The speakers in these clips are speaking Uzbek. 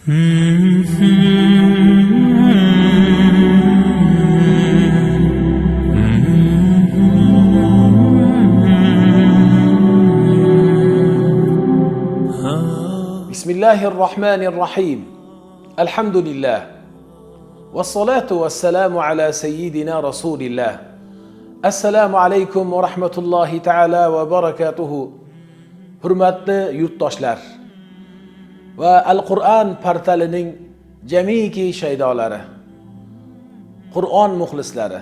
Bismillahirrahmanirrahim. Elhamdülillah. Vessalatu vesselamu ala seyyidina Resulillah. Assalamu alaikum ve rahmetullahi ta'ala ve barakatuhu. Hurmatli yurtdoshlar va Al-Qur'on portalining jamiki shaydolari, Qur'on muxlislari,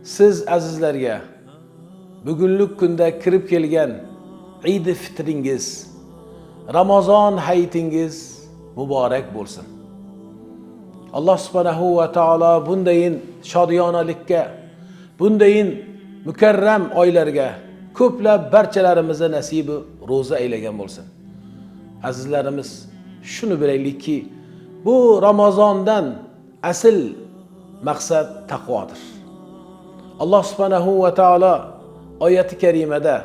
siz azizlarga bugunlik kunda kirib kelgan Eid fitringiz, Ramazon hayitingiz muborak bo'lsin. Alloh subhanahu va taolo bundayin shodiyonalikka, bundayin mukarram oylarga ko'plab barchalarimizni nasibi ro'za aylagan bo'lsin. Azizlarimiz, shuni bilaylikki, bu Ramazondan asl maqsad taqvodir. Alloh subhanahu va taolo oyati karimada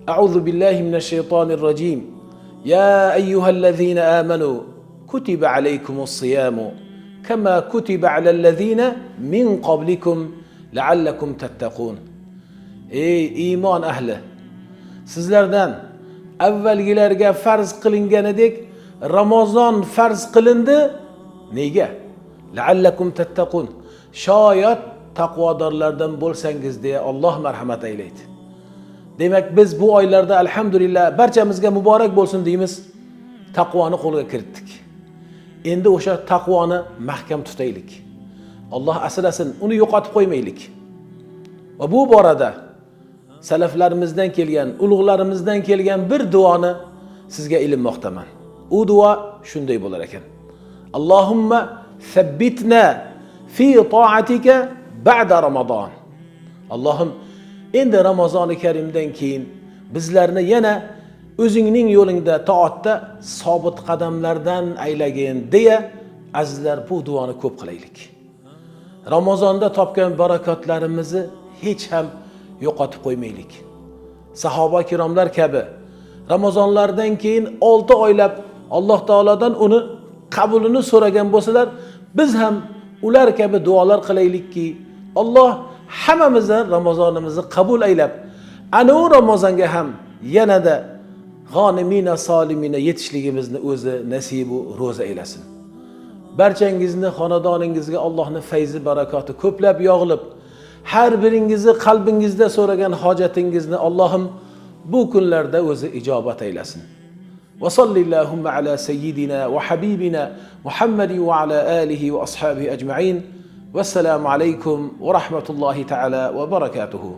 A'udhu billahi mineşşeytanirracim. Ya eyyuhellezine amenu kutiba aleykumus-siyamu kema kutiba alellezine min qablikum la'allakum tattaqun. Ey iymon ahli, sizlardan avvalgilarga farz qilinganidek Ramazon farz qilindi. Nega? La'allakum tattaqun. Shoyat taqvodorlardan bo'lsangiz deya Alloh marhamat aylaydi. Demak, biz bu oylarda alhamdulillah barchamizga muborak bo'lsin deymiz. Taqvoni qo'lga kiritdik. Endi o'sha taqvoni mahkam tutaylik. Alloh asrasin, uni yo'qotib qo'ymaylik. Va bu borada salaflarimizdan kelgan, ulug'larimizdan kelgan bir duoni sizga ilinmoqdaman. U duo shunday bo'lar ekan. Allohumma sabbitna fi ta'atika ba'da Ramazon. Allohim, endi Ramazoni Karimdan keyin bizlarni yana o'zingning yo'lingda, toatda sobit qadamlardan aylagin deya azizlar bu duoni ko'p qilaylik. Ramazonda topgan barakotlarimizni hech ham yo'qotib qo'ymaylik. Sahoba kiromlar kabi Ramazonlardan keyin 6 oylab Alloh taolodan uni qabulini so'ragan bo'lsalar, biz ham ular kabi duolar qilaylikki, Alloh hammamizdan Ramazonimizni qabul aylab, ana u Ramazonga ham yanada g'onimina solimina yetishligimizni o'zi nasibu ro'za aylasin. Barchangizni xonadoningizga Allohning fayzi barakoti ko'plab yog'ilib, har biringizni qalbingizda so'ragan hojatingizni Allohim bu kunlarda o'zi ijobat aylasin. Va sallallohu ala seyyidina va habibina Muhammad va ala alihi va ashabihi ajma'in. Vassalamu alaykum va rahmatullahi ta'ala va barakatuhu.